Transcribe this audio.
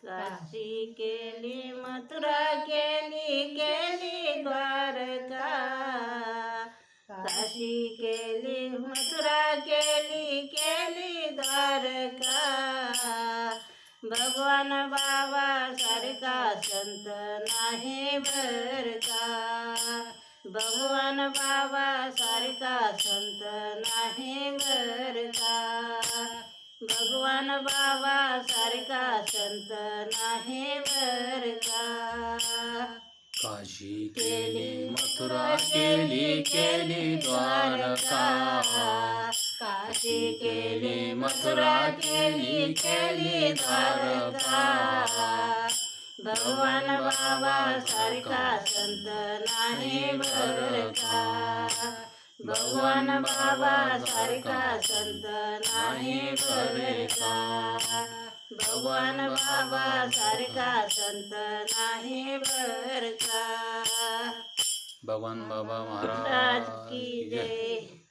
काशी केली मथुरा केली द्वारका, काशी केली मथुरा केली द्वारका। भगवान बाबा सारखा संत नाही बर का, भगवान बाबा सारखा संत नाही बर का, भगवान बाबा सारखा संत नाही बर का। काशी केली मथुरा केली द्वारका, काशी केली मथुरा केली द्वारका। भगवान बाबा सारखा संत नाही बर का, भगवान बाबा सारखा संत नाही बर का, भगवान बाबा सारखा संत नाही बर का। भगवान बाबा महाराज की जय।